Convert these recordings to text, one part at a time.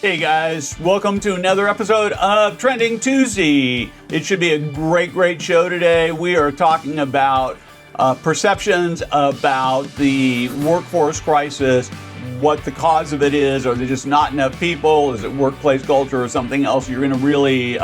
Hey guys, welcome to another episode of Trending Tuesday. It should be a great show today. We are talking about perceptions about the workforce crisis, what the cause of it is. Are there just not enough people? Is it workplace culture or something else? You're going to really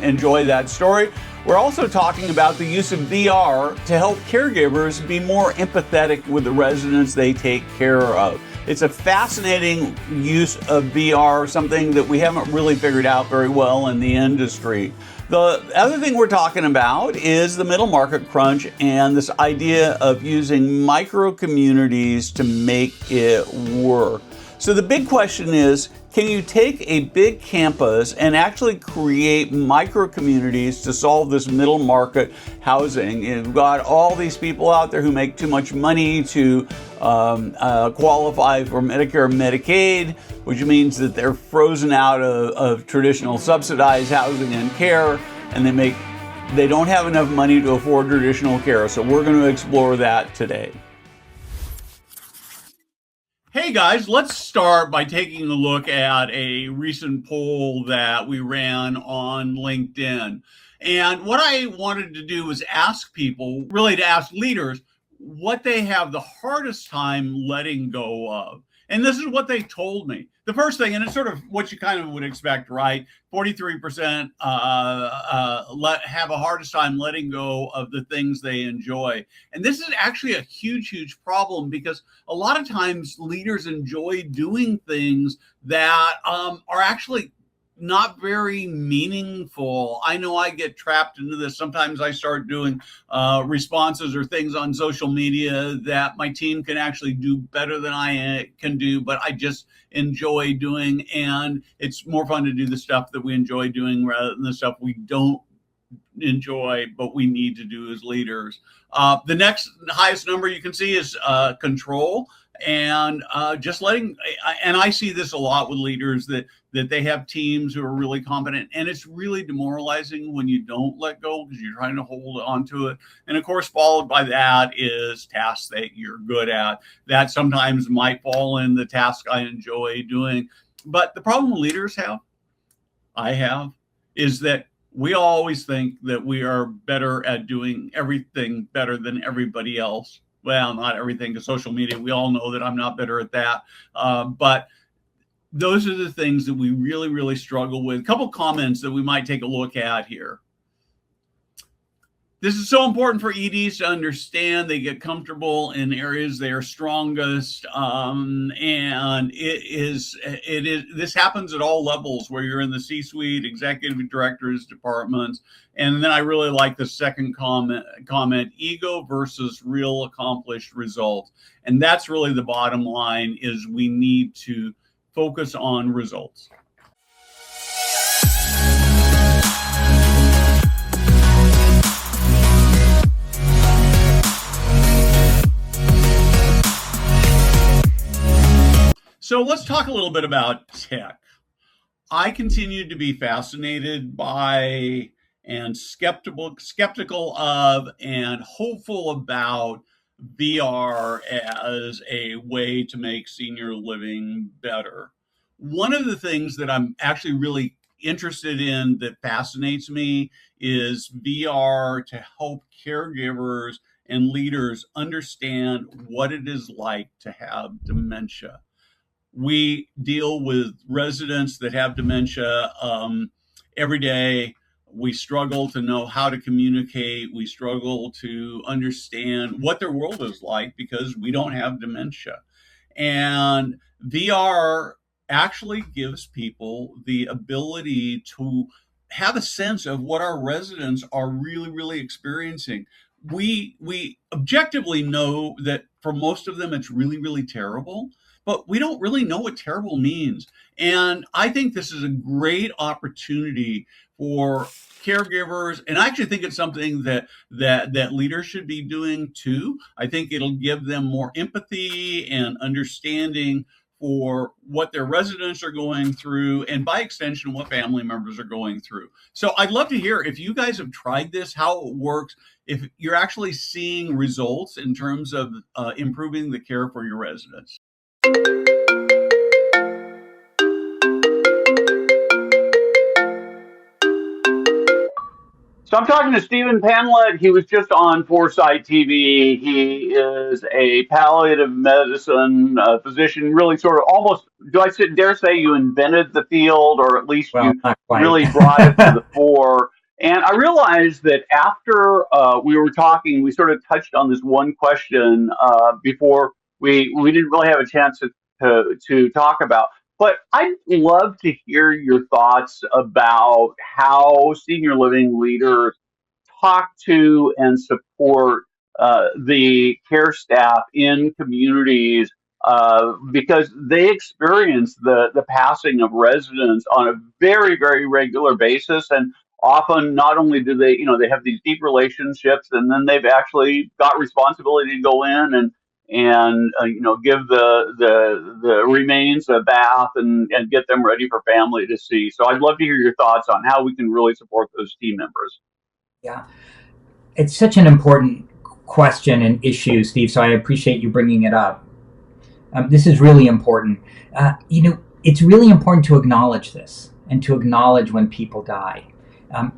enjoy that story. We're also talking about the use of VR to help caregivers be more empathetic with the residents they take care of. It's a fascinating use of VR, something that we haven't really figured out very well in the industry. The other thing we're talking about is the middle market crunch and this idea of using micro communities to make it work. So the big question is, can you take a big campus and actually create micro communities to solve this middle market housing? You've got all these people out there who make too much money to qualify for Medicare and Medicaid, which means that they're frozen out of traditional subsidized housing and care, and they don't have enough money to afford traditional care. So we're going to explore that today. Hey guys, let's start by taking a look at a recent poll that we ran on LinkedIn. And what I wanted to do was ask people, really to ask leaders, what they have the hardest time letting go of. And this is what they told me. The first thing, and it's sort of what you kind of would expect, right? 43% have a hardest time letting go of the things they enjoy. And this is actually a huge problem, because a lot of times leaders enjoy doing things that are actually not very meaningful. I know I get trapped into this. Sometimes I start doing responses or things on social media that my team can actually do better than I can do, but I just enjoy doing. And it's more fun to do the stuff that we enjoy doing rather than the stuff we don't enjoy, but we need to do as leaders. The next highest number you can see is control. And just letting, and I see this a lot with leaders, that they have teams who are really competent, and it's really demoralizing when you don't let go because you're trying to hold on to it. And of course, followed by that is tasks that you're good at. That sometimes might fall in the task I enjoy doing. But the problem leaders have, I have, is that we always think that we are better at doing everything better than everybody else. Well, not everything, because social media, we all know that I'm not better at that. But those are the things that we really struggle with. A couple comments that we might take a look at here. This is so important for EDs to understand. They get comfortable in areas they are strongest, and this happens at all levels, where you're in the C-suite, executive directors, departments. And then I really like the second comment, ego versus real accomplished results. And that's really the bottom line, is we need to focus on results. So let's talk a little bit about tech. I continue to be fascinated by and skeptical of and hopeful about VR as a way to make senior living better. One of the things that I'm actually really interested in, that fascinates me, is VR to help caregivers and leaders understand what it is like to have dementia. We deal with residents that have dementia every day. We struggle to know how to communicate. We struggle to understand what their world is like because we don't have dementia. And VR actually gives people the ability to have a sense of what our residents are really experiencing. We objectively know that for most of them, it's really terrible, but we don't really know what terrible means. And I think this is a great opportunity for caregivers, and I actually think it's something that leaders should be doing too. I think it'll give them more empathy and understanding for what their residents are going through, and by extension, what family members are going through. So I'd love to hear if you guys have tried this, how it works, if you're actually seeing results in terms of improving the care for your residents. So I'm talking to Stephen Panlett. He was just on Foresight TV. He is a palliative medicine physician, really sort of almost, dare say you invented the field, or at least Well, you not quite. really brought it to the fore. And I realized that after we were talking, we sort of touched on this one question before we didn't really have a chance to talk about. But I'd love to hear your thoughts about how senior living leaders talk to and support the care staff in communities because they experience the passing of residents on a very, very regular basis. And often not only do they, they have these deep relationships, and then they've actually got responsibility to go in and give the remains a bath and get them ready for family to see. So I'd love to hear your thoughts on how we can really support those team members. Yeah, it's such an important question and issue, Steve. So I appreciate you bringing it up. This is really important. It's really important to acknowledge this and to acknowledge when people die.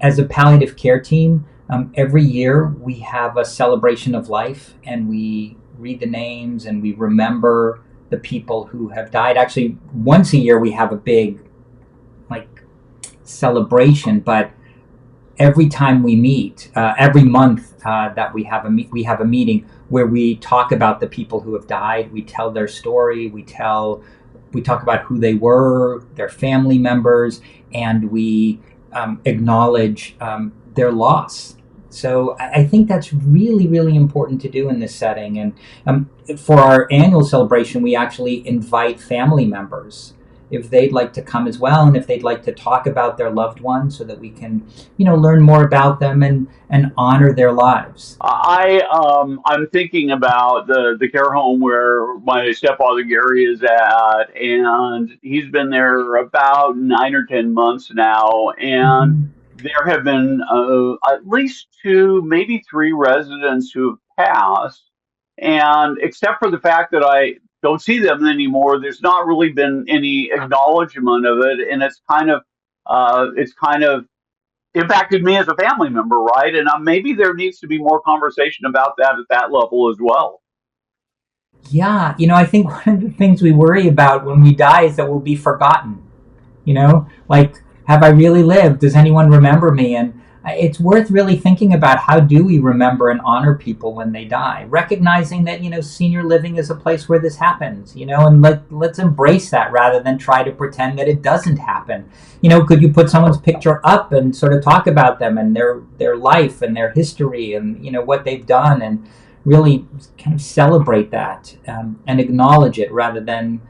As a palliative care team, every year we have a celebration of life, and we read the names and we remember the people who have died. Actually, once a year we have a big like celebration, but every time we meet, every month that we have a meeting where we talk about the people who have died. We tell their story. We talk about who they were, their family members, and we acknowledge their loss. So I think that's really, really important to do in this setting. And for our annual celebration, we actually invite family members if they'd like to come as well, and if they'd like to talk about their loved ones, so that we can, learn more about them and honor their lives. I'm thinking about the care home where my stepfather Gary is at, and he's been there about 9 or 10 months now, and Mm-hmm. there have been at least two, maybe three residents who have passed, and except for the fact that I don't see them anymore, there's not really been any acknowledgement of it, and it's kind of impacted me as a family member, right? And maybe there needs to be more conversation about that at that level as well. Yeah, I think one of the things we worry about when we die is that we'll be forgotten. Like, have I really lived? Does anyone remember me? And it's worth really thinking about, how do we remember and honor people when they die, recognizing that senior living is a place where this happens, and let's embrace that rather than try to pretend that it doesn't happen. Could you put someone's picture up and sort of talk about them and their life and their history and what they've done, and really kind of celebrate that, and acknowledge it rather than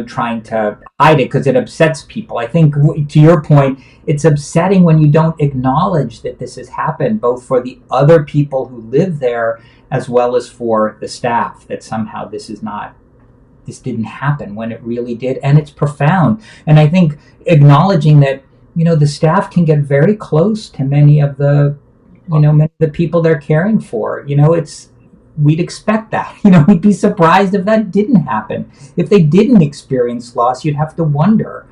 trying to hide it because it upsets people. I think, to your point, it's upsetting when you don't acknowledge that this has happened, both for the other people who live there as well as for the staff, that somehow this didn't happen when it really did. And it's profound. And I think acknowledging that, the staff can get very close to many of the people they're caring for. We'd expect that. We'd be surprised if that didn't happen. If they didn't experience loss, you'd have to wonder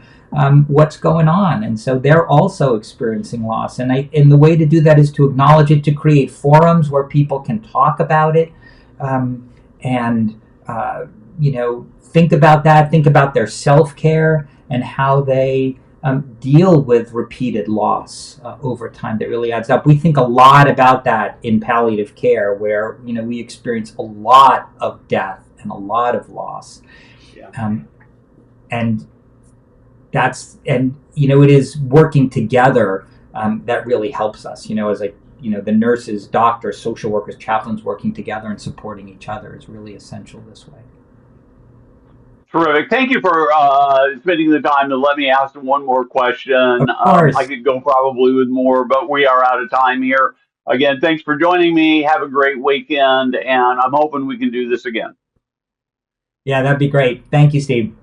what's going on. And so they're also experiencing loss. And the way to do that is to acknowledge it, to create forums where people can talk about it, and think about that, think about their self-care and how they deal with repeated loss over time that really adds up. We think a lot about that in palliative care, where we experience a lot of death and a lot of loss, Yeah. And it is working together that really helps us. As the nurses, doctors, social workers, chaplains working together and supporting each other is really essential this way. Terrific. Thank you for spending the time to let me ask one more question. Of I course. could go probably with more, but we are out of time here. Again, thanks for joining me. Have a great weekend, and I'm hoping we can do this again. Yeah, that'd be great. Thank you, Steve.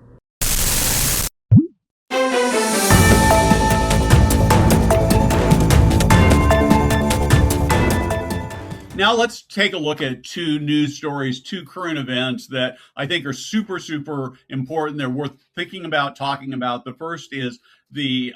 Now let's take a look at two news stories, two current events that I think are super, super important. They're worth thinking about, talking about. The first is the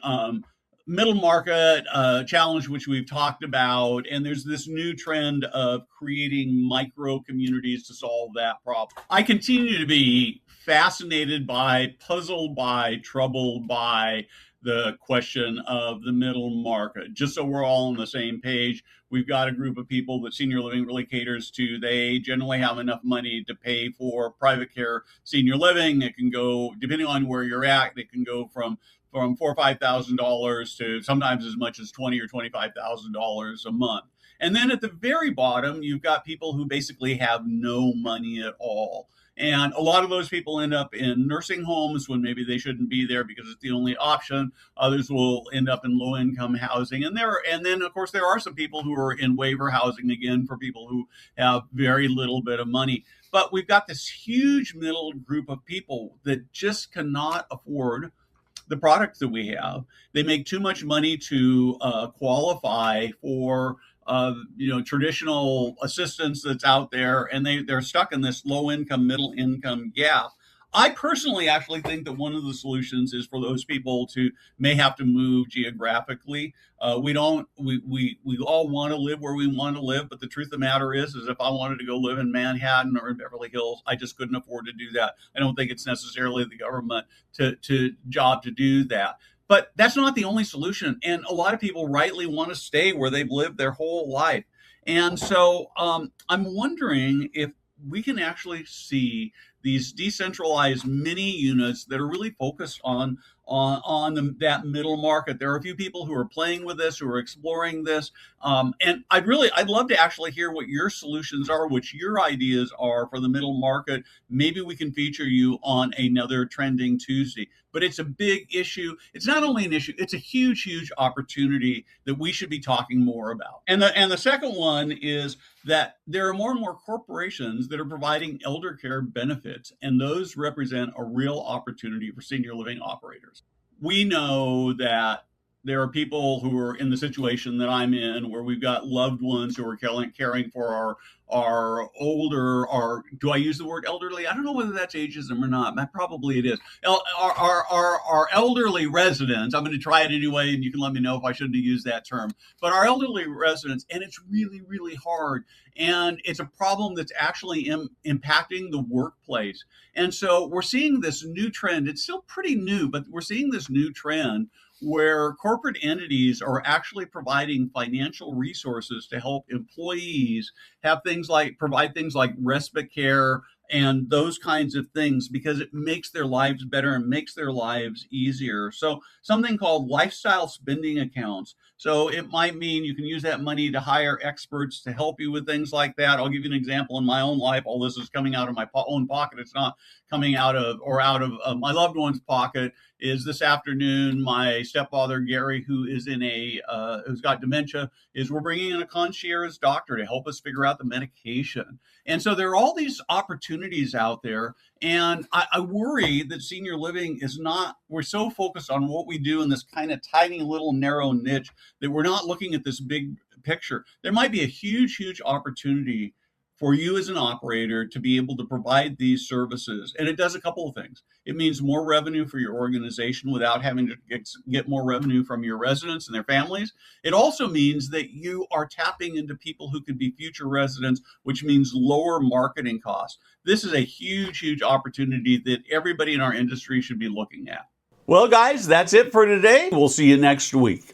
middle market challenge, which we've talked about, and there's this new trend of creating micro communities to solve that problem. I continue to be fascinated by, puzzled by, troubled by the question of the middle market. Just so we're all on the same page, we've got a group of people that senior living really caters to. They generally have enough money to pay for private care senior living. It can go, depending on where you're at, it can go from $4,000 or $5,000 to sometimes as much as $20,000 or $25,000 a month. And then at the very bottom, you've got people who basically have no money at all. And a lot of those people end up in nursing homes when maybe they shouldn't be there because it's the only option. Others will end up in low income housing. And then of course there are some people who are in waiver housing, again, for people who have very little bit of money. But we've got this huge middle group of people that just cannot afford the products that we have. They make too much money to qualify for traditional assistance that's out there, and they're stuck in this low income, middle income gap. I personally actually think that one of the solutions is for those people to may have to move geographically. We all want to live where we want to live, but the truth of the matter is if I wanted to go live in Manhattan or in Beverly Hills, I just couldn't afford to do that. I don't think it's necessarily the government job to do that. But that's not the only solution. And a lot of people rightly want to stay where they've lived their whole life. And so I'm wondering if we can actually see these decentralized mini units that are really focused on that middle market. There are a few people who are playing with this, who are exploring this, and I'd love to actually hear what your solutions are, what your ideas are for the middle market. Maybe we can feature you on another Trending Tuesday. But it's a big issue. It's not only an issue; it's a huge, huge opportunity that we should be talking more about. And the second one is that there are more and more corporations that are providing elder care benefits, and those represent a real opportunity for senior living operators. We know that there are people who are in the situation that I'm in, where we've got loved ones who are caring for our older, do I use the word elderly? I don't know whether that's ageism or not. Probably it is. Our elderly residents, I'm going to try it anyway, and you can let me know if I shouldn't have used that term. But our elderly residents, and it's really, really hard. And it's a problem that's actually impacting the workplace. And so we're seeing this new trend. It's still pretty new, but we're seeing this new trend where corporate entities are actually providing financial resources to help employees provide things like respite care and those kinds of things, because it makes their lives better and makes their lives easier. So something called lifestyle spending accounts. So it might mean you can use that money to hire experts to help you with things like that. I'll give you an example in my own life. All this is coming out of my own pocket. It's not coming out of my loved one's pocket. Is this afternoon, my stepfather, Gary, who is who's got dementia, we're bringing in a concierge doctor to help us figure out the medication. And so there are all these opportunities out there. And I worry that senior living we're so focused on what we do in this kind of tiny little narrow niche that we're not looking at this big picture. There might be a huge, huge opportunity for you as an operator to be able to provide these services. And it does a couple of things. It means more revenue for your organization without having to get more revenue from your residents and their families. It also means that you are tapping into people who could be future residents, which means lower marketing costs. This is a huge, huge opportunity that everybody in our industry should be looking at. Well, guys, that's it for today. We'll see you next week.